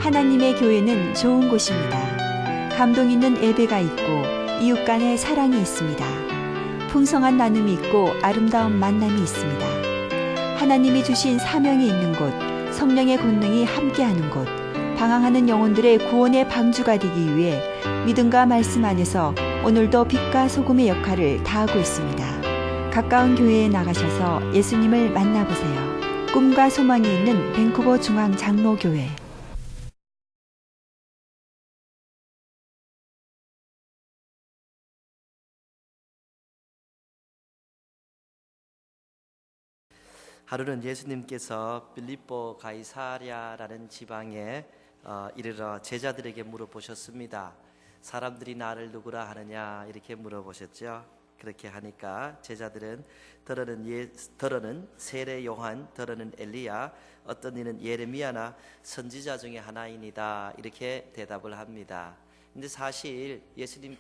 하나님의 교회는 좋은 곳입니다. 감동 있는 예배가 있고 이웃 간의 사랑이 있습니다. 풍성한 나눔이 있고 아름다운 만남이 있습니다. 하나님이 주신 사명이 있는 곳, 성령의 권능이 함께하는 곳, 방황하는 영혼들의 구원의 방주가 되기 위해 믿음과 말씀 안에서 오늘도 빛과 소금의 역할을 다하고 있습니다. 가까운 교회에 나가셔서 예수님을 만나보세요. 꿈과 소망이 있는 밴쿠버 중앙장로교회. 하루는 예수님께서 빌립보 가이사랴라는 지방에 이르러 제자들에게 물어보셨습니다. 사람들이 나를 누구라 하느냐 이렇게 물어보셨죠. 그렇게 하니까 제자들은 더러는 세례 요한, 더러는 엘리야, 어떤 이는 예레미야나 선지자 중에 하나이니다 이렇게 대답을 합니다. 근데 사실 예수님의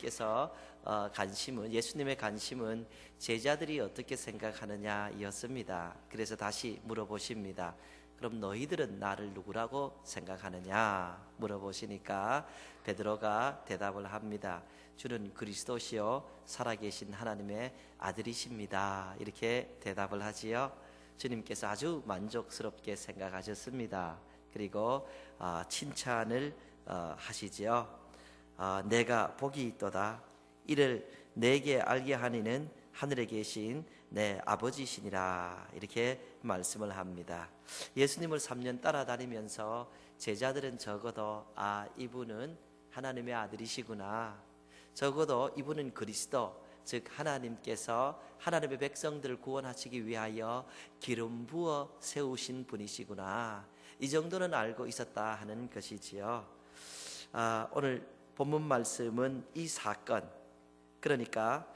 관심은 제자들이 어떻게 생각하느냐였습니다. 그래서 다시 물어보십니다. 그럼 너희들은 나를 누구라고 생각하느냐 물어보시니까 베드로가 대답을 합니다. 주는 그리스도시요 살아계신 하나님의 아들이십니다. 이렇게 대답을 하지요. 주님께서 아주 만족스럽게 생각하셨습니다. 그리고 칭찬을 하시지요. 내가 복이 있도다. 이를 내게 알게 하니는 하늘에 계신 내 아버지시니라 이렇게 말씀을 합니다. 예수님을 3년 따라다니면서 제자들은 적어도 이분은 하나님의 아들이시구나, 적어도 이분은 그리스도, 즉 하나님께서 하나님의 백성들을 구원하시기 위하여 기름 부어 세우신 분이시구나, 이 정도는 알고 있었다 하는 것이지요. 오늘 본문 말씀은 이 사건, 그러니까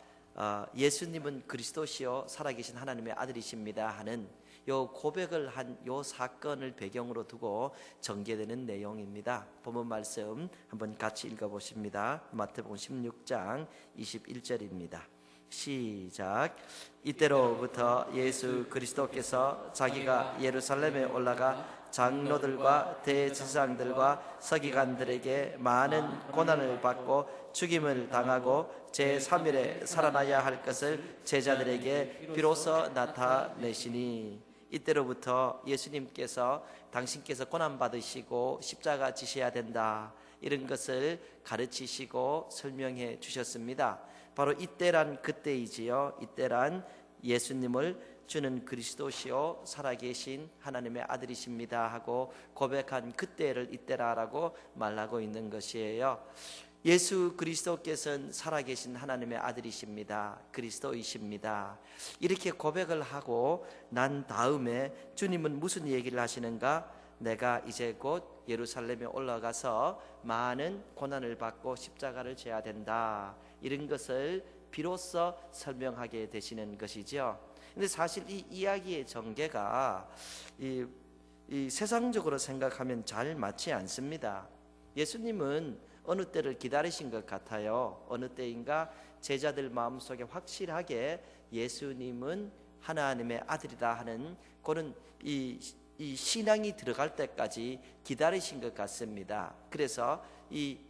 예수님은 그리스도시요 살아계신 하나님의 아들이십니다 하는 요 고백을 한 요 사건을 배경으로 두고 전개되는 내용입니다. 본문 말씀 한번 같이 읽어보십니다. 마태복음 16장 21절입니다. 시작. 이때로부터 예수 그리스도께서 자기가 예루살렘에 올라가 장로들과 대제사장들과 서기관들에게 많은 고난을 받고 죽임을 당하고 제3일에 살아나야 할 것을 제자들에게 비로소 나타내시니, 이때로부터 예수님께서 당신께서 고난받으시고 십자가 지셔야 된다 이런 것을 가르치시고 설명해 주셨습니다. 바로 이때란 그때이지요. 이때란 예수님을 주는 그리스도시요 살아계신 하나님의 아들이십니다 하고 고백한 그때를 이때라라고 말하고 있는 것이에요. 예수 그리스도께서는 살아계신 하나님의 아들이십니다. 그리스도이십니다. 이렇게 고백을 하고 난 다음에 주님은 무슨 얘기를 하시는가? 내가 이제 곧 예루살렘에 올라가서 많은 고난을 받고 십자가를 져야 된다, 이런 것을 비로소 설명하게 되시는 것이죠. 근데 사실 이 이야기의 전개가 이 세상적으로 생각하면 잘 맞지 않습니다. 예수님은 어느 때를 기다리신 것 같아요. 어느 때인가 제자들 마음속에 확실하게 예수님은 하나님의 아들이다 하는 그런 이 신앙이 들어갈 때까지 기다리신 것 같습니다. 그래서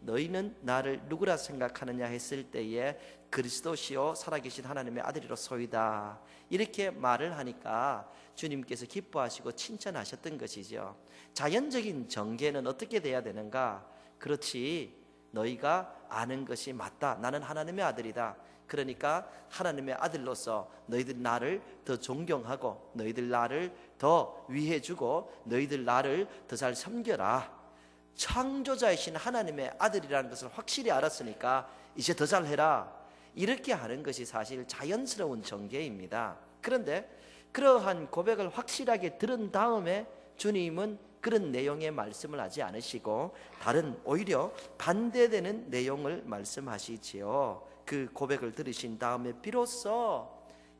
너희는 나를 누구라 생각하느냐 했을 때에 그리스도시요 살아계신 하나님의 아들이로소이다 이렇게 말을 하니까 주님께서 기뻐하시고 칭찬하셨던 것이죠. 자연적인 전개는 어떻게 돼야 되는가? 그렇지, 너희가 아는 것이 맞다. 나는 하나님의 아들이다. 그러니까 하나님의 아들로서 너희들 나를 더 존경하고 너희들 나를 더 위해주고 너희들 나를 더 잘 섬겨라. 창조자이신 하나님의 아들이라는 것을 확실히 알았으니까 이제 더 잘해라. 이렇게 하는 것이 사실 자연스러운 전개입니다. 그런데 그러한 고백을 확실하게 들은 다음에 주님은 그런 내용의 말씀을 하지 않으시고 다른 오히려 반대되는 내용을 말씀하시지요. 그 고백을 들으신 다음에 비로소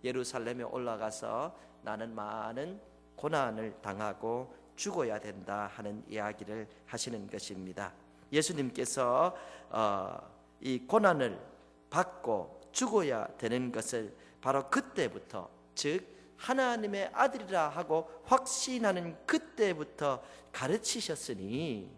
예루살렘에 올라가서 나는 많은 고난을 당하고 죽어야 된다 하는 이야기를 하시는 것입니다. 예수님께서 이 고난을 받고 죽어야 되는 것을 바로 그때부터, 즉 하나님의 아들이라 하고 확신하는 그때부터 가르치셨으니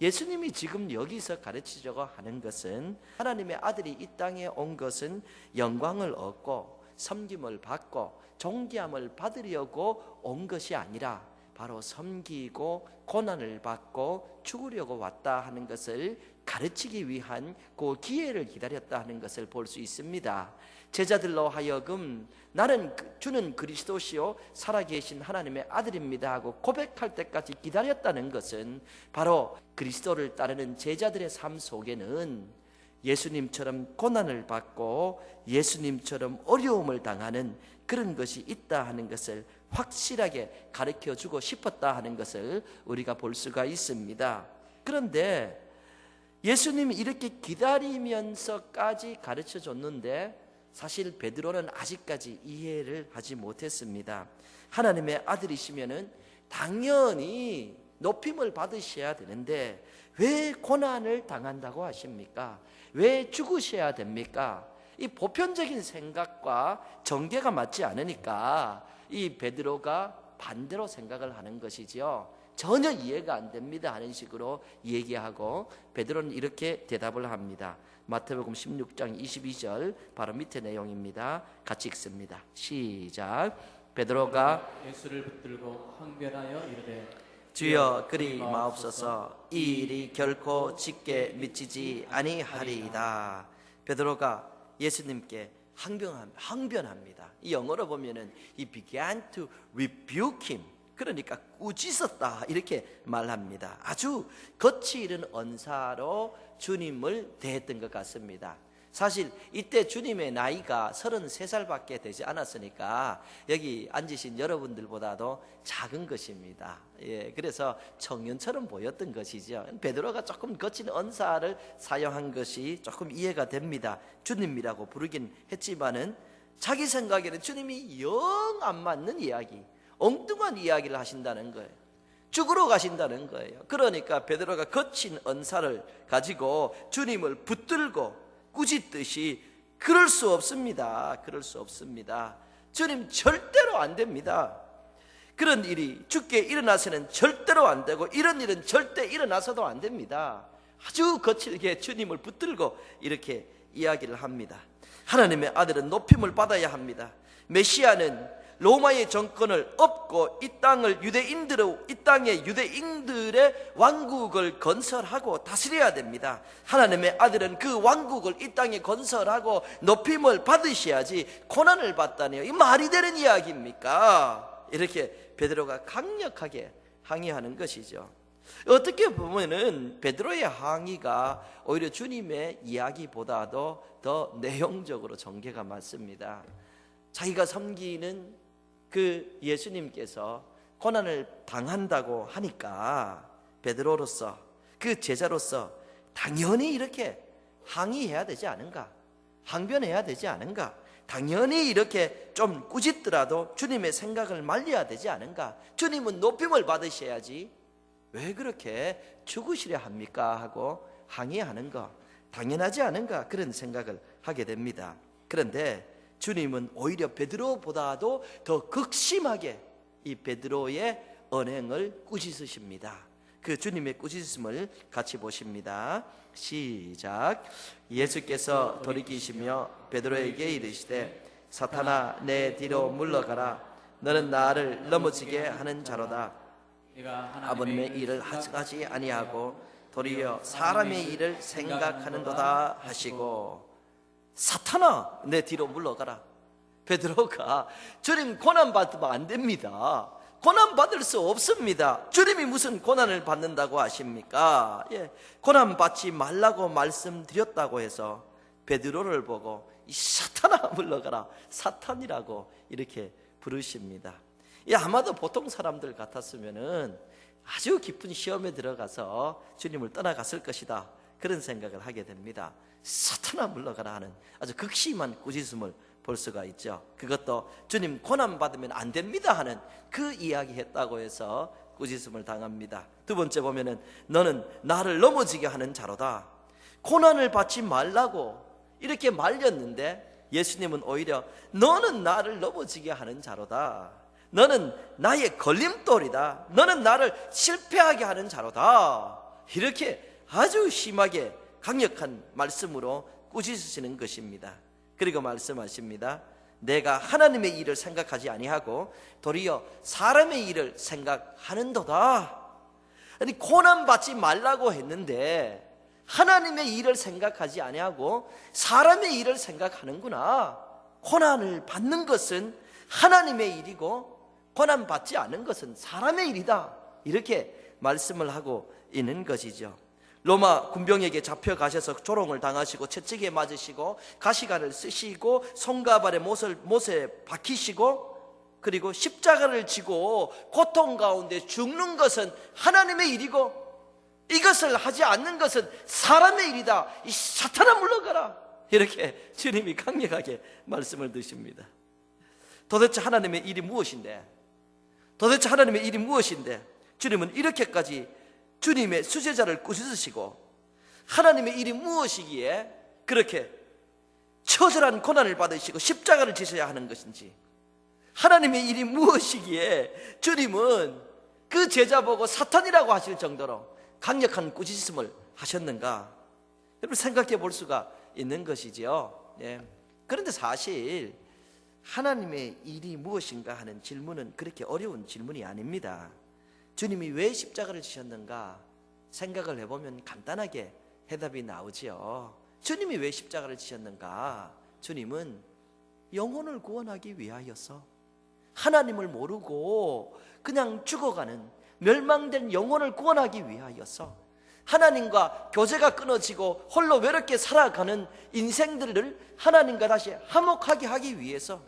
예수님이 지금 여기서 가르치려고 하는 것은 하나님의 아들이 이 땅에 온 것은 영광을 얻고 섬김을 받고 존귀함을 받으려고 온 것이 아니라 바로 섬기고 고난을 받고 죽으려고 왔다 하는 것을 가르치기 위한 그 기회를 기다렸다 하는 것을 볼 수 있습니다. 제자들로 하여금 나는 주는 그리스도시요 살아계신 하나님의 아들입니다 하고 고백할 때까지 기다렸다는 것은 바로 그리스도를 따르는 제자들의 삶 속에는 예수님처럼 고난을 받고 예수님처럼 어려움을 당하는 그런 것이 있다 하는 것을 확실하게 가르쳐주고 싶었다 하는 것을 우리가 볼 수가 있습니다. 그런데 예수님이 이렇게 기다리면서까지 가르쳐줬는데 사실 베드로는 아직까지 이해를 하지 못했습니다. 하나님의 아들이시면은 당연히 높임을 받으셔야 되는데 왜 고난을 당한다고 하십니까? 왜 죽으셔야 됩니까? 이 보편적인 생각과 전개가 맞지 않으니까 이 베드로가 반대로 생각을 하는 것이지요. 전혀 이해가 안 됩니다 하는 식으로 얘기하고 베드로는 이렇게 대답을 합니다. 마태복음 16장 22절 바로 밑에 내용입니다. 같이 읽습니다. 시작. 베드로가 예수를 붙들고 항변하여 이르되 주여 그리 마옵소서, 이 일이 결코 쉽게 미치지 아니하리이다. 베드로가 예수님께 항변합니다. 이 영어로 보면은 he began to rebuke him. 그러니까 꾸짖었다 이렇게 말합니다. 아주 거치 있는 언사로 주님을 대했던 것 같습니다. 사실 이때 주님의 나이가 33살밖에 되지 않았으니까 여기 앉으신 여러분들보다도 작은 것입니다. 예, 그래서 청년처럼 보였던 것이죠. 베드로가 조금 거친 언사를 사용한 것이 조금 이해가 됩니다. 주님이라고 부르긴 했지만은 자기 생각에는 주님이 영 안 맞는 이야기, 엉뚱한 이야기를 하신다는 거예요. 죽으러 가신다는 거예요. 그러니까 베드로가 거친 언사를 가지고 주님을 붙들고 꾸짖듯이 그럴 수 없습니다. 그럴 수 없습니다. 주님 절대로 안 됩니다. 그런 일이 주께 일어나서는 절대로 안 되고 이런 일은 절대 일어나서도 안 됩니다. 아주 거칠게 주님을 붙들고 이렇게 이야기를 합니다. 하나님의 아들은 높임을 받아야 합니다. 메시아는 로마의 정권을 엎고 이 땅의 유대인들의 왕국을 건설하고 다스려야 됩니다. 하나님의 아들은 그 왕국을 이 땅에 건설하고 높임을 받으셔야지 고난을 받다니요, 이 말이 되는 이야기입니까? 이렇게 베드로가 강력하게 항의하는 것이죠. 어떻게 보면은 베드로의 항의가 오히려 주님의 이야기보다도 더 내용적으로 전개가 많습니다. 자기가 섬기는 그 예수님께서 고난을 당한다고 하니까 베드로로서 그 제자로서 당연히 이렇게 항의해야 되지 않은가, 항변해야 되지 않은가, 당연히 이렇게 좀 꾸짖더라도 주님의 생각을 말려야 되지 않은가, 주님은 높임을 받으셔야지 왜 그렇게 죽으시려 합니까 하고 항의하는 거 당연하지 않은가, 그런 생각을 하게 됩니다. 그런데 주님은 오히려 베드로보다도 더 극심하게 이 베드로의 언행을 꾸짖으십니다. 그 주님의 꾸짖음을 같이 보십니다. 시작. 예수께서 돌이키시며 베드로에게 이르시되 사탄아 내 뒤로 물러가라, 너는 나를 넘어지게 하는 자로다. 아버님의 일을 하지 아니하고 도리어 사람의 일을 생각하는도다 하시고, 사탄아 내 뒤로 물러가라. 베드로가 주님 고난 받으면 안 됩니다. 고난 받을 수 없습니다. 주님이 무슨 고난을 받는다고 하십니까? 예, 고난 받지 말라고 말씀드렸다고 해서 베드로를 보고 이 사탄아 물러가라, 사탄이라고 이렇게 부르십니다. 예, 아마도 보통 사람들 같았으면은 아주 깊은 시험에 들어가서 주님을 떠나갔을 것이다, 그런 생각을 하게 됩니다. 사탄아 물러가라 하는 아주 극심한 꾸짖음을 볼 수가 있죠. 그것도 주님 고난 받으면 안 됩니다 하는 그 이야기 했다고 해서 꾸짖음을 당합니다. 두 번째 보면은 너는 나를 넘어지게 하는 자로다. 고난을 받지 말라고 이렇게 말렸는데 예수님은 오히려 너는 나를 넘어지게 하는 자로다. 너는 나의 걸림돌이다. 너는 나를 실패하게 하는 자로다. 이렇게 아주 심하게 강력한 말씀으로 꾸짖으시는 것입니다. 그리고 말씀하십니다. 내가 하나님의 일을 생각하지 아니하고 도리어 사람의 일을 생각하는도다. 아니, 고난 받지 말라고 했는데 하나님의 일을 생각하지 아니하고 사람의 일을 생각하는구나. 고난을 받는 것은 하나님의 일이고 고난 받지 않은 것은 사람의 일이다. 이렇게 말씀을 하고 있는 것이죠. 로마 군병에게 잡혀가셔서 조롱을 당하시고 채찍에 맞으시고 가시관을 쓰시고 손가발에 못에 박히시고 그리고 십자가를 지고 고통 가운데 죽는 것은 하나님의 일이고 이것을 하지 않는 것은 사람의 일이다. 이 사탄아 물러가라. 이렇게 주님이 강력하게 말씀을 드십니다. 도대체 하나님의 일이 무엇인데? 도대체 하나님의 일이 무엇인데? 주님은 이렇게까지 주님의 수제자를 꾸짖으시고 하나님의 일이 무엇이기에 그렇게 처절한 고난을 받으시고 십자가를 지셔야 하는 것인지, 하나님의 일이 무엇이기에 주님은 그 제자 보고 사탄이라고 하실 정도로 강력한 꾸짖음을 하셨는가? 여러분 생각해 볼 수가 있는 것이죠. 예. 그런데 사실 하나님의 일이 무엇인가 하는 질문은 그렇게 어려운 질문이 아닙니다. 주님이 왜 십자가를 지셨는가 생각을 해보면 간단하게 해답이 나오지요. 주님이 왜 십자가를 지셨는가? 주님은 영혼을 구원하기 위하여서, 하나님을 모르고 그냥 죽어가는 멸망된 영혼을 구원하기 위하여서, 하나님과 교제가 끊어지고 홀로 외롭게 살아가는 인생들을 하나님과 다시 화목하게 하기 위해서,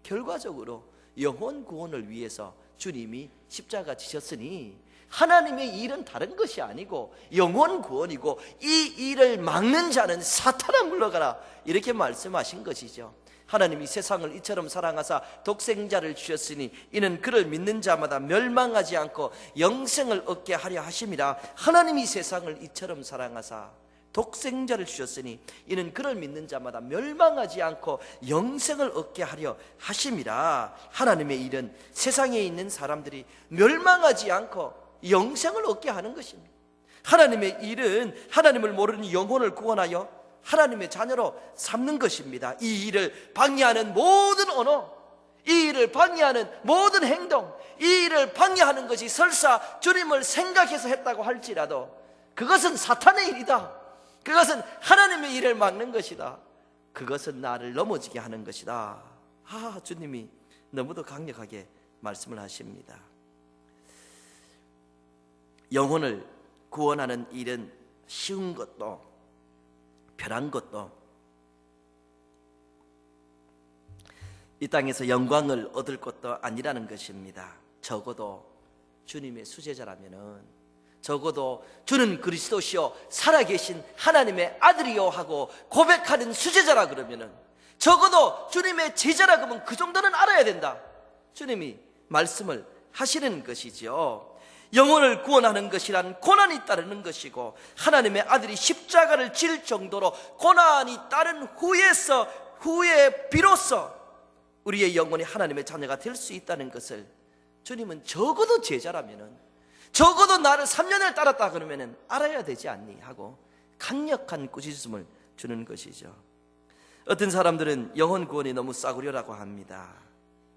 결과적으로 영혼 구원을 위해서 주님이 십자가 지셨으니 하나님의 일은 다른 것이 아니고 영혼 구원이고 이 일을 막는 자는 사탄아 물러가라. 이렇게 말씀하신 것이죠. 하나님이 세상을 이처럼 사랑하사 독생자를 주셨으니 이는 그를 믿는 자마다 멸망하지 않고 영생을 얻게 하려 하심이라. 하나님이 세상을 이처럼 사랑하사 독생자를 주셨으니 이는 그를 믿는 자마다 멸망하지 않고 영생을 얻게 하려 하심이라. 하나님의 일은 세상에 있는 사람들이 멸망하지 않고 영생을 얻게 하는 것입니다. 하나님의 일은 하나님을 모르는 영혼을 구원하여 하나님의 자녀로 삼는 것입니다. 이 일을 방해하는 모든 언어, 이 일을 방해하는 모든 행동, 이 일을 방해하는 것이 설사 주님을 생각해서 했다고 할지라도 그것은 사탄의 일이다. 그것은 하나님의 일을 막는 것이다. 그것은 나를 넘어지게 하는 것이다. 주님이 너무도 강력하게 말씀을 하십니다. 영혼을 구원하는 일은 쉬운 것도 편한 것도, 이 땅에서 영광을 얻을 것도 아니라는 것입니다. 적어도 주님의 수제자라면은, 적어도 주는 그리스도시요 살아계신 하나님의 아들이요 하고 고백하는 수제자라 그러면은, 적어도 주님의 제자라 그러면 그 정도는 알아야 된다. 주님이 말씀을 하시는 것이죠. 영혼을 구원하는 것이란 고난이 따르는 것이고, 하나님의 아들이 십자가를 질 정도로 고난이 따른 후에 비로소 우리의 영혼이 하나님의 자녀가 될 수 있다는 것을 주님은 적어도 제자라면은, 적어도 나를 3년을 따랐다 그러면은 알아야 되지 않니 하고 강력한 꾸짖음을 주는 것이죠. 어떤 사람들은 영혼 구원이 너무 싸구려라고 합니다.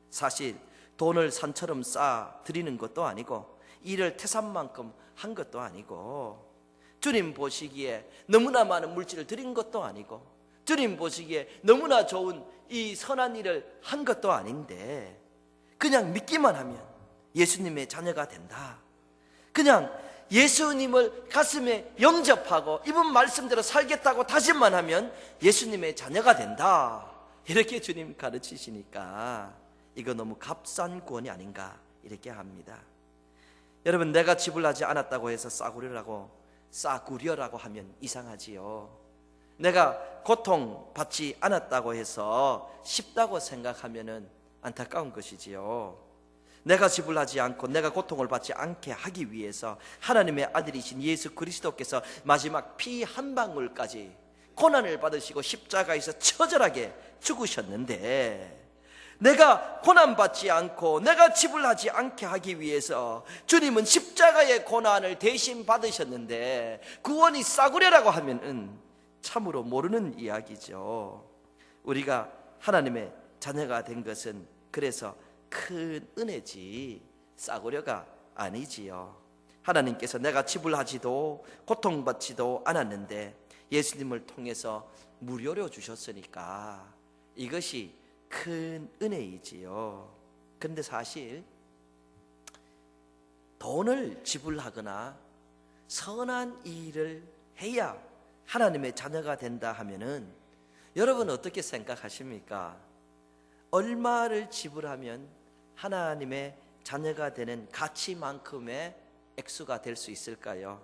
사실 돈을 산처럼 쌓아 드리는 것도 아니고 일을 태산만큼 한 것도 아니고, 주님 보시기에 너무나 많은 물질을 드린 것도 아니고, 주님 보시기에 너무나 좋은 이 선한 일을 한 것도 아닌데, 그냥 믿기만 하면 예수님의 자녀가 된다. 그냥 예수님을 가슴에 영접하고 이분 말씀대로 살겠다고 다짐만 하면 예수님의 자녀가 된다. 이렇게 주님 가르치시니까 이거 너무 값싼 구원이 아닌가 이렇게 합니다. 여러분, 내가 지불하지 않았다고 해서 싸구려라고 하면 이상하지요. 내가 고통받지 않았다고 해서 쉽다고 생각하면 안타까운 것이지요. 내가 지불하지 않고 내가 고통을 받지 않게 하기 위해서 하나님의 아들이신 예수 그리스도께서 마지막 피 한 방울까지 고난을 받으시고 십자가에서 처절하게 죽으셨는데, 내가 고난받지 않고 내가 지불하지 않게 하기 위해서 주님은 십자가의 고난을 대신 받으셨는데 구원이 싸구려라고 하면은 참으로 모르는 이야기죠. 우리가 하나님의 자녀가 된 것은 그래서 큰 은혜지 싸구려가 아니지요. 하나님께서 내가 지불하지도 고통받지도 않았는데 예수님을 통해서 무료로 주셨으니까 이것이 큰 은혜이지요. 그런데 사실 돈을 지불하거나 선한 일을 해야 하나님의 자녀가 된다 하면은 여러분 어떻게 생각하십니까? 얼마를 지불하면 하나님의 자녀가 되는 가치만큼의 액수가 될 수 있을까요?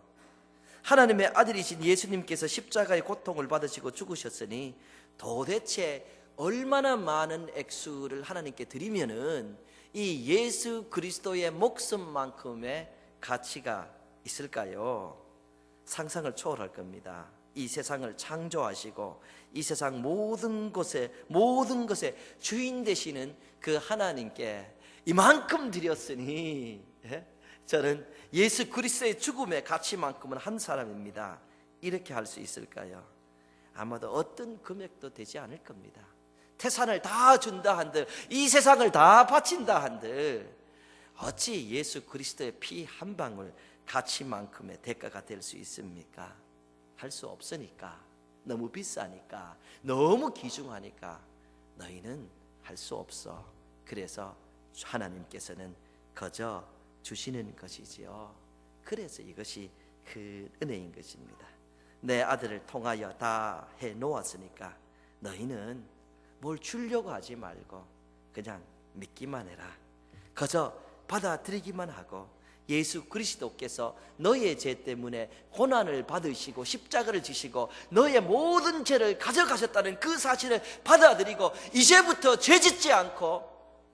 하나님의 아들이신 예수님께서 십자가의 고통을 받으시고 죽으셨으니 도대체 얼마나 많은 액수를 하나님께 드리면은 이 예수 그리스도의 목숨만큼의 가치가 있을까요? 상상을 초월할 겁니다. 이 세상을 창조하시고 이 세상 모든 것의 주인 되시는 그 하나님께 이만큼 드렸으니 저는 예수 그리스도의 죽음의 가치만큼은 한 사람입니다. 이렇게 할 수 있을까요? 아마도 어떤 금액도 되지 않을 겁니다. 태산을 다 준다 한들 이 세상을 다 바친다 한들 어찌 예수 그리스도의 피 한 방울 가치만큼의 대가가 될 수 있습니까? 할 수 없으니까, 너무 비싸니까, 너무 귀중하니까 너희는 할 수 없어. 그래서 하나님께서는 거저 주시는 것이지요. 그래서 이것이 그 은혜인 것입니다. 내 아들을 통하여 다 해놓았으니까 너희는 뭘 주려고 하지 말고 그냥 믿기만 해라. 거저 받아들이기만 하고 예수 그리스도께서 너의 죄 때문에 고난을 받으시고 십자가를 지시고 너의 모든 죄를 가져가셨다는 그 사실을 받아들이고 이제부터 죄짓지 않고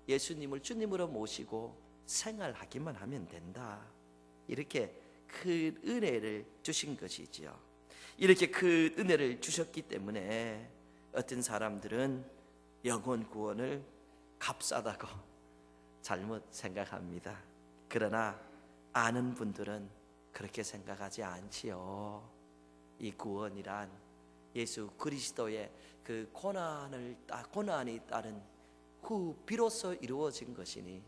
예수님을 주님으로 모시고 생활하기만 하면 된다. 이렇게 큰 은혜를 주신 것이지요. 이렇게 큰 은혜를 주셨기 때문에 어떤 사람들은 영혼 구원을 값싸다고 잘못 생각합니다. 그러나 아는 분들은 그렇게 생각하지 않지요. 이 구원이란 예수 그리스도의 그 고난이 따른 후 비로소 이루어진 것이니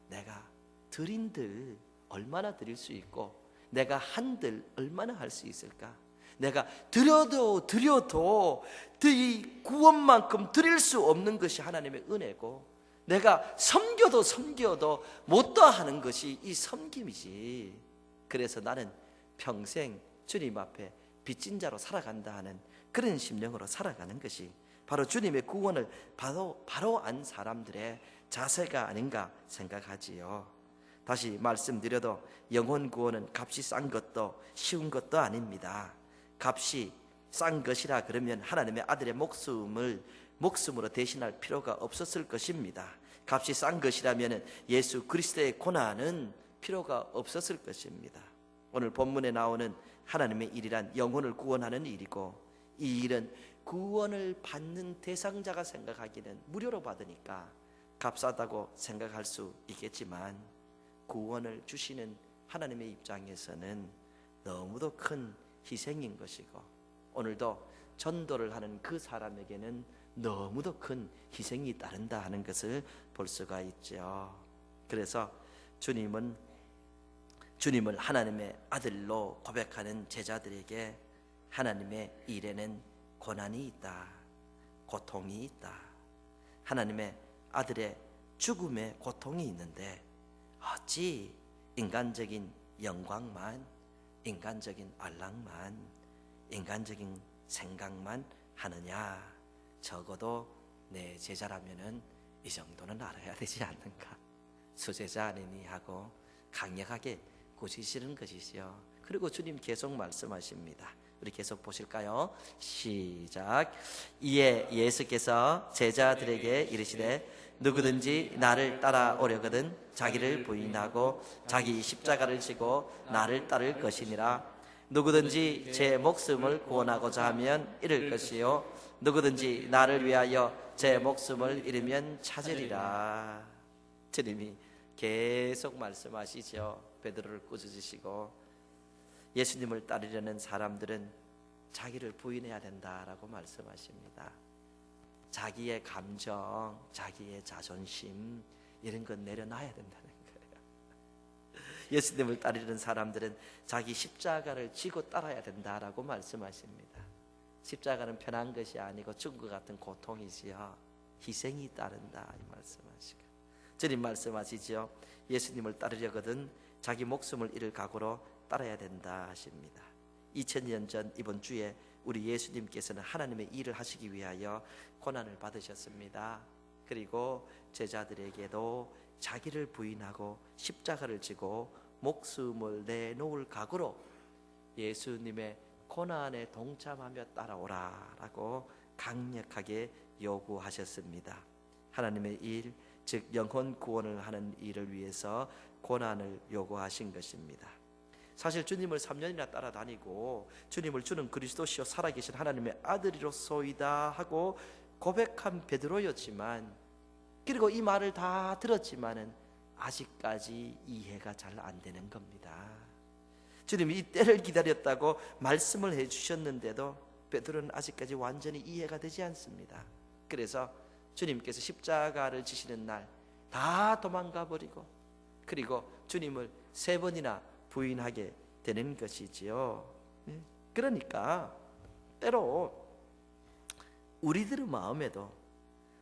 내가 드린들 얼마나 드릴 수 있고 내가 한들 얼마나 할 수 있을까? 내가 드려도 이 구원만큼 드릴 수 없는 것이 하나님의 은혜고 내가 섬겨도 못다 하는 것이 이 섬김이지. 그래서 나는 평생 주님 앞에 빚진 자로 살아간다 하는 그런 심령으로 살아가는 것이 바로 주님의 구원을 바로 안 사람들의 자세가 아닌가 생각하지요. 다시 말씀드려도 영혼 구원은 값이 싼 것도 쉬운 것도 아닙니다. 값이 싼 것이라 그러면 하나님의 아들의 목숨으로 대신할 필요가 없었을 것입니다. 값이 싼 것이라면 예수 그리스도의 고난은 필요가 없었을 것입니다. 오늘 본문에 나오는 하나님의 일이란 영혼을 구원하는 일이고 이 일은 구원을 받는 대상자가 생각하기는 무료로 받으니까 값싸다고 생각할 수 있겠지만 구원을 주시는 하나님의 입장에서는 너무도 큰 희생인 것이고 오늘도 전도를 하는 그 사람에게는 너무도 큰 희생이 따른다 하는 것을 볼 수가 있죠. 그래서 주님을 하나님의 아들로 고백하는 제자들에게 하나님의 일에는 고난이 있다, 고통이 있다. 하나님의 아들의 죽음의 고통이 있는데 어찌 인간적인 영광만, 인간적인 안락만, 인간적인 생각만 하느냐? 적어도 내 제자라면은 이 정도는 알아야 되지 않는가? 수제자 아니니 하고 강력하게 고치시는 것이지요. 그리고 주님 계속 말씀하십니다. 우리 계속 보실까요? 시작. 이에 예수께서 제자들에게 이르시되 누구든지 나를 따라오려거든 자기를 부인하고 자기 십자가를 지고 나를 따를 것이니라. 누구든지 제 목숨을 구원하고자 하면 잃을 것이요 누구든지 나를 위하여 제 목숨을 잃으면 찾으리라. 주님이 계속 말씀하시죠. 베드로를 꾸짖으시고 예수님을 따르려는 사람들은 자기를 부인해야 된다라고 말씀하십니다. 자기의 감정, 자기의 자존심 이런 건 내려놔야 된다는 거예요. 예수님을 따르려는 사람들은 자기 십자가를 지고 따라야 된다라고 말씀하십니다. 십자가는 편한 것이 아니고 죽음과 같은 고통이지요. 희생이 따른다 이 말씀하시고 주님 말씀하시죠. 예수님을 따르려거든 자기 목숨을 잃을 각오로 따라야 된다 하십니다. 2000년 전 이번 주에 우리 예수님께서는 하나님의 일을 하시기 위하여 고난을 받으셨습니다. 그리고 제자들에게도 자기를 부인하고 십자가를 지고 목숨을 내놓을 각오로 예수님의 고난에 동참하며 따라오라 라고 강력하게 요구하셨습니다. 하나님의 일, 즉 영혼 구원을 하는 일을 위해서 고난을 요구하신 것입니다. 사실 주님을 3년이나 따라다니고 주님을 주는 그리스도시요 살아계신 하나님의 아들이로소이다 하고 고백한 베드로였지만, 그리고 이 말을 다 들었지만은 아직까지 이해가 잘 안 되는 겁니다. 주님이 이 때를 기다렸다고 말씀을 해주셨는데도 베드로는 아직까지 완전히 이해가 되지 않습니다. 그래서 주님께서 십자가를 지시는 날 다 도망가 버리고 그리고 주님을 3번이나 부인하게 되는 것이지요. 그러니까 때로 우리들의 마음에도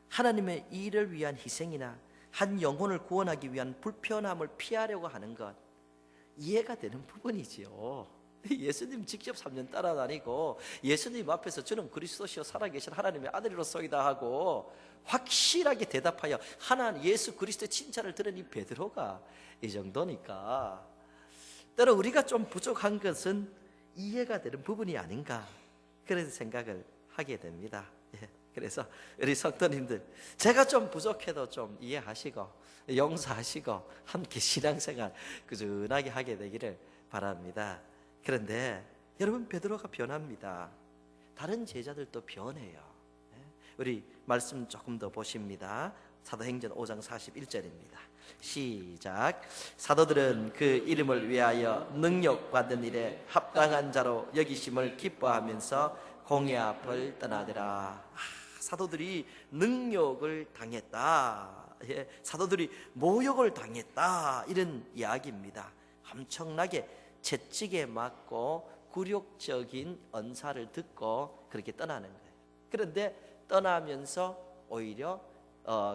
하나님의 일을 위한 희생이나 한 영혼을 구원하기 위한 불편함을 피하려고 하는 것 이해가 되는 부분이지요. 예수님 직접 3년 따라다니고 예수님 앞에서 저는 그리스도시요 살아계신 하나님의 아들이로소이다 하고 확실하게 대답하여 하나님 예수 그리스도의 칭찬을 들은 이 베드로가 이 정도니까 때로 우리가 좀 부족한 것은 이해가 되는 부분이 아닌가 그런 생각을 하게 됩니다. 그래서 우리 성도님들 제가 좀 부족해도 좀 이해하시고 용서하시고 함께 신앙생활 꾸준하게 하게 되기를 바랍니다. 그런데 여러분 베드로가 변합니다. 다른 제자들도 변해요. 우리 말씀 조금 더 보십니다. 사도행전 5장 41절입니다. 시작. 사도들은 그 이름을 위하여 능력받은 일에 합당한 자로 여기심을 기뻐하면서 공회 앞을 떠나더라. 사도들이 능력을 당했다. 사도들이 모욕을 당했다. 이런 이야기입니다. 엄청나게 채찍에 맞고 굴욕적인 언사를 듣고 그렇게 떠나는 거예요. 그런데 떠나면서 오히려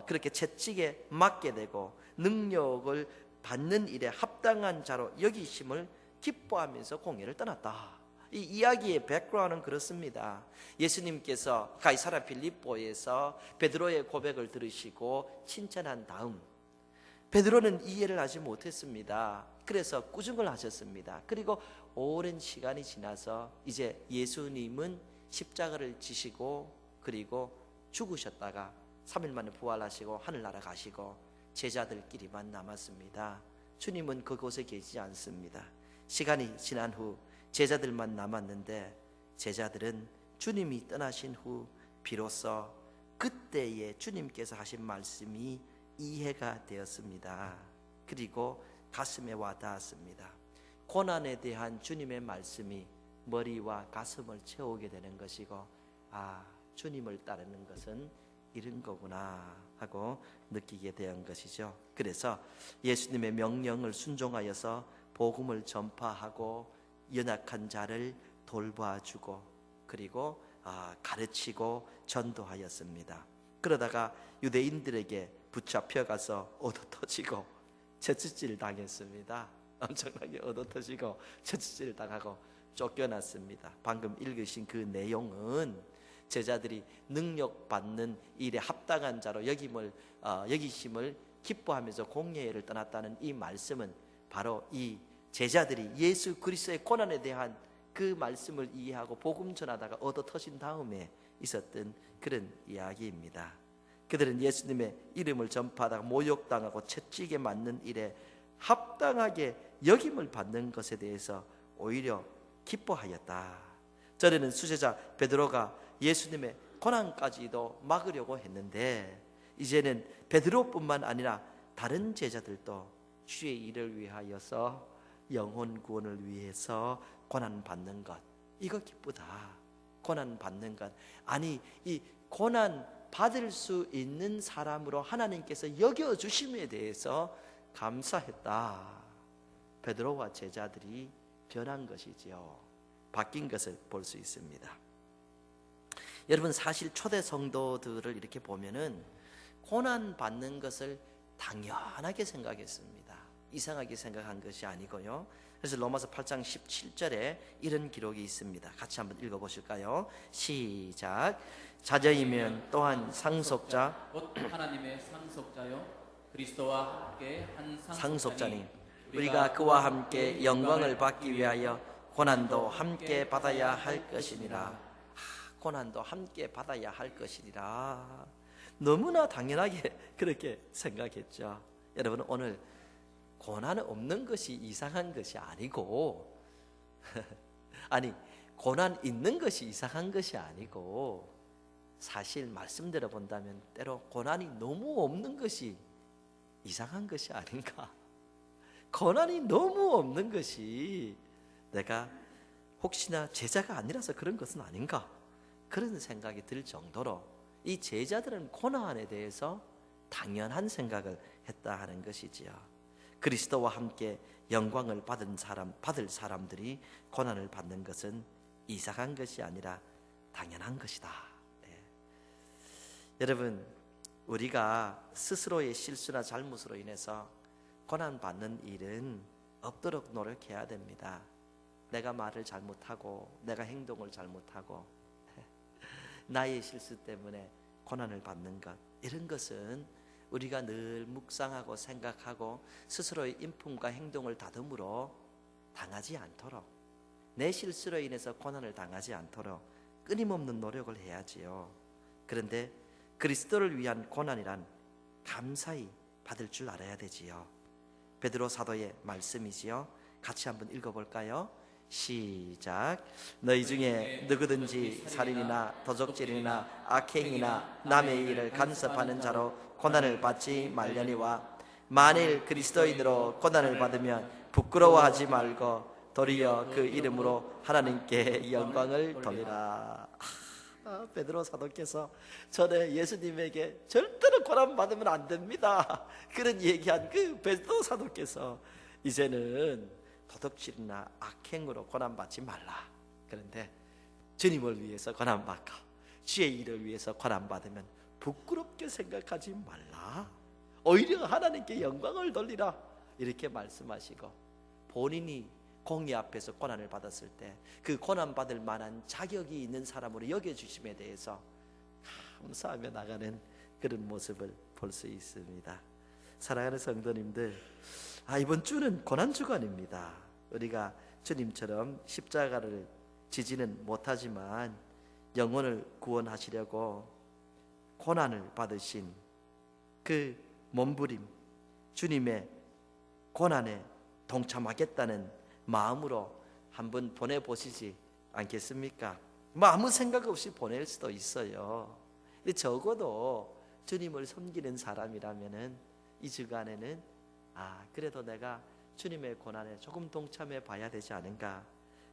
그렇게 채찍에 맞게 되고 능력을 받는 일에 합당한 자로 여기심을 기뻐하면서 공회를 떠났다. 이 이야기의 백그라운드는 그렇습니다. 예수님께서 가이사랴 빌립보에서 베드로의 고백을 들으시고 칭찬한 다음 베드로는 이해를 하지 못했습니다. 그래서 꾸중을 하셨습니다. 그리고 오랜 시간이 지나서 이제 예수님은 십자가를 지시고 그리고 죽으셨다가 3일 만에 부활하시고 하늘나라 가시고 제자들끼리만 남았습니다. 주님은 그곳에 계시지 않습니다. 시간이 지난 후 제자들만 남았는데 제자들은 주님이 떠나신 후 비로소 그때에 주님께서 하신 말씀이 이해가 되었습니다. 그리고 가슴에 와 닿았습니다. 고난에 대한 주님의 말씀이 머리와 가슴을 채우게 되는 것이고 주님을 따르는 것은 이런 거구나 하고 느끼게 된 것이죠. 그래서 예수님의 명령을 순종하여서 복음을 전파하고 연약한 자를 돌봐주고 그리고 가르치고 전도하였습니다. 그러다가 유대인들에게 붙잡혀가서 얻어터지고 채찍질 당했습니다. 엄청나게 얻어터지고 채찍질 당하고 쫓겨났습니다. 방금 읽으신 그 내용은 제자들이 능력받는 일에 합당한 자로 여기심을 기뻐하면서 공회를 떠났다는 이 말씀은 바로 이 제자들이 예수 그리스도의 고난에 대한 그 말씀을 이해하고 복음 전하다가 얻어터진 다음에 있었던 그런 이야기입니다. 그들은 예수님의 이름을 전파하다가 모욕당하고 채찍에 맞는 일에 합당하게 여김을 받는 것에 대해서 오히려 기뻐하였다. 전에는 수제자 베드로가 예수님의 고난까지도 막으려고 했는데 이제는 베드로뿐만 아니라 다른 제자들도 주의 일을 위하여서 영혼 구원을 위해서 고난 받는 것, 이거 기쁘다. 고난 받는 것, 아니 이 고난 받을 수 있는 사람으로 하나님께서 여겨주심에 대해서 감사했다. 베드로와 제자들이 변한 것이지요. 바뀐 것을 볼 수 있습니다. 여러분, 사실 초대 성도들을 이렇게 보면은 고난 받는 것을 당연하게 생각했습니다. 이상하게 생각한 것이 아니고요. 그래서 로마서 8장 17절에 이런 기록이 있습니다. 같이 한번 읽어보실까요? 시작. 자녀이면 또한 상속자, 곧 하나님의 상속자요 그리스도와 함께 한 상속자니 우리가 그와 함께 영광을 받기 위하여 고난도 함께 받아야 할 것이니라. 고난도 함께 받아야 할 것이니라. 너무나 당연하게 그렇게 생각했죠. 여러분, 오늘 고난 없는 것이 이상한 것이 아니고 아니 고난 있는 것이 이상한 것이 아니고 사실 말씀대로 본다면 때로 고난이 너무 없는 것이 이상한 것이 아닌가. 고난이 너무 없는 것이 내가 혹시나 제자가 아니라서 그런 것은 아닌가, 그런 생각이 들 정도로 이 제자들은 고난에 대해서 당연한 생각을 했다 하는 것이지요. 그리스도와 함께 영광을 받을 사람들이 고난을 받는 것은 이상한 것이 아니라 당연한 것이다. 네. 여러분, 우리가 스스로의 실수나 잘못으로 인해서 고난받는 일은 없도록 노력해야 됩니다. 내가 말을 잘못하고 내가 행동을 잘못하고 나의 실수 때문에 고난을 받는 것, 이런 것은 우리가 늘 묵상하고 생각하고 스스로의 인품과 행동을 다듬으로 당하지 않도록, 내 실수로 인해서 고난을 당하지 않도록 끊임없는 노력을 해야지요. 그런데 그리스도를 위한 고난이란 감사히 받을 줄 알아야 되지요. 베드로 사도의 말씀이지요. 같이 한번 읽어볼까요? 시작. 너희 중에 누구든지 살인이나 도적질이나 악행이나 남의 일을 간섭하는 자로 고난을 받지 말려니와 만일 그리스도인으로 고난을 받으면 부끄러워하지 말고 도리어 그 이름으로 하나님께 영광을 돌리라. 베드로 사도께서 전에 예수님에게 절대로 고난 받으면 안 됩니다, 그런 얘기한 그 베드로 사도께서 이제는 도덕질이나 악행으로 고난받지 말라. 그런데 주님을 위해서 고난받고 주의 일을 위해서 고난받으면 부끄럽게 생각하지 말라. 오히려 하나님께 영광을 돌리라. 이렇게 말씀하시고 본인이 공의 앞에서 고난을 받았을 때 그 고난받을 만한 자격이 있는 사람으로 여겨주심에 대해서 감사하며 나가는 그런 모습을 볼 수 있습니다. 사랑하는 성도님들, 이번 주는 고난주간입니다. 우리가 주님처럼 십자가를 지지는 못하지만 영혼을 구원하시려고 고난을 받으신 그 몸부림, 주님의 고난에 동참하겠다는 마음으로 한번 보내보시지 않겠습니까? 뭐 아무 생각 없이 보낼 수도 있어요. 근데 적어도 주님을 섬기는 사람이라면은 이 주간에는 그래도 내가 주님의 고난에 조금 동참해 봐야 되지 않은가,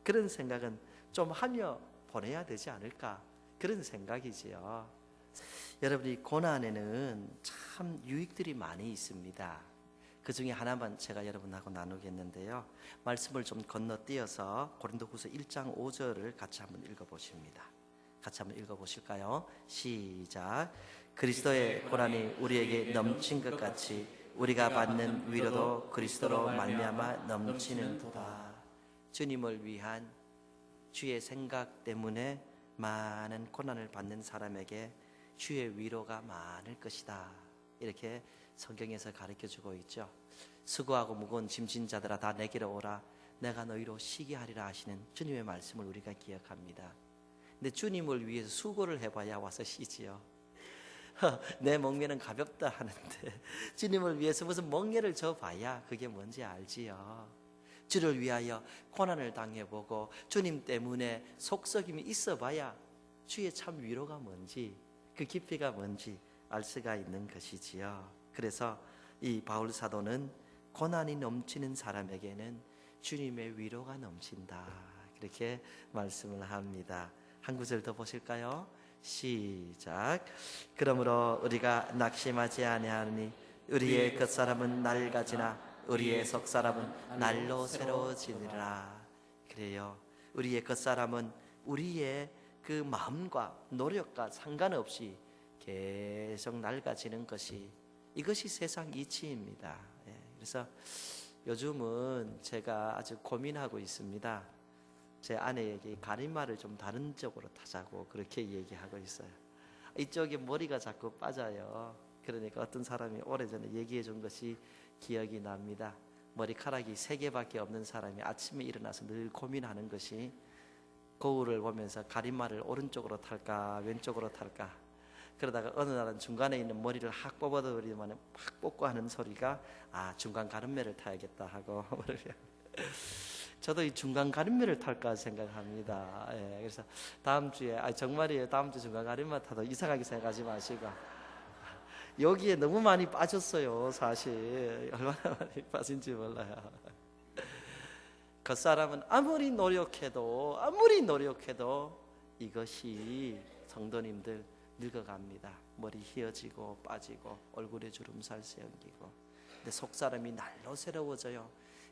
그런 생각은 좀 하며 보내야 되지 않을까, 그런 생각이지요. 여러분, 이 고난에는 참 유익들이 많이 있습니다. 그 중에 하나만 제가 여러분하고 나누겠는데요, 말씀을 좀 건너뛰어서 고린도후서 1장 5절을 같이 한번 읽어보십니다. 같이 한번 읽어보실까요? 시작. 그리스도의 고난이 우리에게 넘친 것 같이 우리가 받는 위로도 그리스도로 말미암아 넘치는도다. 주님을 위한 주의 생각 때문에 많은 고난을 받는 사람에게 주의 위로가 많을 것이다. 이렇게 성경에서 가르쳐주고 있죠. 수고하고 무거운 짐진 자들아 다 내게로 오라, 내가 너희로 쉬게 하리라 하시는 주님의 말씀을 우리가 기억합니다. 근데 주님을 위해서 수고를 해봐야 와서 쉬지요. 내 멍에는 가볍다 하는데 주님을 위해서 무슨 멍에를 져봐야 그게 뭔지 알지요. 주를 위하여 고난을 당해보고 주님 때문에 속썩임이 있어봐야 주의 참 위로가 뭔지, 그 깊이가 뭔지 알 수가 있는 것이지요. 그래서 이 바울 사도는 고난이 넘치는 사람에게는 주님의 위로가 넘친다, 그렇게 말씀을 합니다. 한 구절 더 보실까요? 시작. 그러므로 우리가 낙심하지 아니하니 우리의 겉사람은 낡아지나 우리의 속사람은 날로 새로워지니라. 그래요. 우리의 겉사람은 우리의 그 마음과 노력과 상관없이 계속 낡아지는 것이, 이것이 세상 이치입니다. 그래서 요즘은 제가 아주 고민하고 있습니다. 제 아내에게 가림막을 좀 다른 쪽으로 타자고 그렇게 얘기하고 있어요. 이쪽에 머리가 자꾸 빠져요. 그러니까 어떤 사람이 오래전에 얘기해 준 것이 기억이 납니다. 머리카락이 3개밖에 없는 사람이 아침에 일어나서 늘 고민하는 것이, 거울을 보면서 가림막을 오른쪽으로 탈까 왼쪽으로 탈까, 그러다가 어느 날은 중간에 있는 머리를 확 뽑아버리면 확 뽑고 하는 소리가, 아, 중간 가름매를 타야겠다 하고 저도 이 중간 가림매를 탈까 생각합니다. 그래서 다음 주에, 정말이에요, 다음 주 중간 가림매 타도 이상하게 생각하지 마시고, 여기에 너무 많이 빠졌어요. 사실 얼마나 많이 빠진지 몰라요. 겉사람은 아무리 노력해도 이것이, 성도님들, 늙어갑니다. 머리 휘어지고 빠지고 얼굴에 주름살 생기고. 근데 속사람이 날로 새로워져요.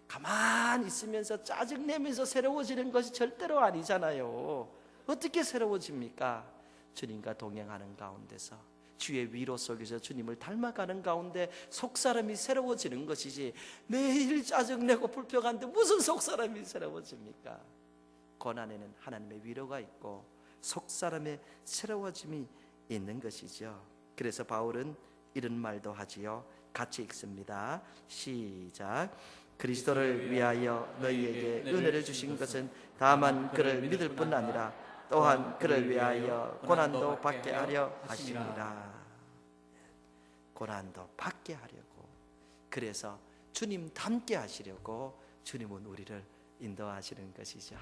가만히 있으면서 짜증내면서 새로워지는 것이 절대로 아니잖아요. 어떻게 새로워집니까? 주님과 동행하는 가운데서, 주의 위로 속에서 주님을 닮아가는 가운데 속사람이 새로워지는 것이지, 매일 짜증내고 불평하는데 무슨 속사람이 새로워집니까? 고난에는 하나님의 위로가 있고 속사람의 새로워짐이 있는 것이죠. 그래서 바울은 이런 말도 하지요. 같이 읽습니다. 시작. 그리스도를 위하여 너희에게 은혜를 주신 것은 다만 그를 믿을 뿐 아니라 또한 그를 위하여 고난도 받게 하려 하시니라. 고난도 받게 하려고, 그래서 주님 닮게 하시려고 주님은 우리를 인도하시는 것이죠.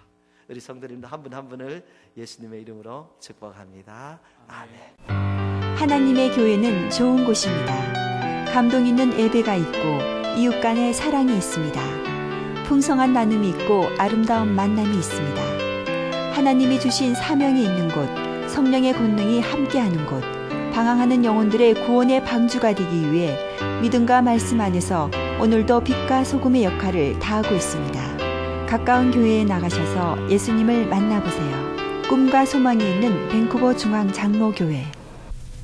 우리 성도님들 한 분 한 분을 예수님의 이름으로 축복합니다. 아멘. 하나님의 교회는 좋은 곳입니다. 감동 있는 예배가 있고 이웃 간의 사랑이 있습니다. 풍성한 나눔이 있고 아름다운 만남이 있습니다. 하나님이 주신 사명이 있는 곳, 성령의 권능이 함께하는 곳, 방황하는 영혼들의 구원의 방주가 되기 위해 믿음과 말씀 안에서 오늘도 빛과 소금의 역할을 다하고 있습니다. 가까운 교회에 나가셔서 예수님을 만나보세요. 꿈과 소망이 있는 밴쿠버 중앙 장로교회.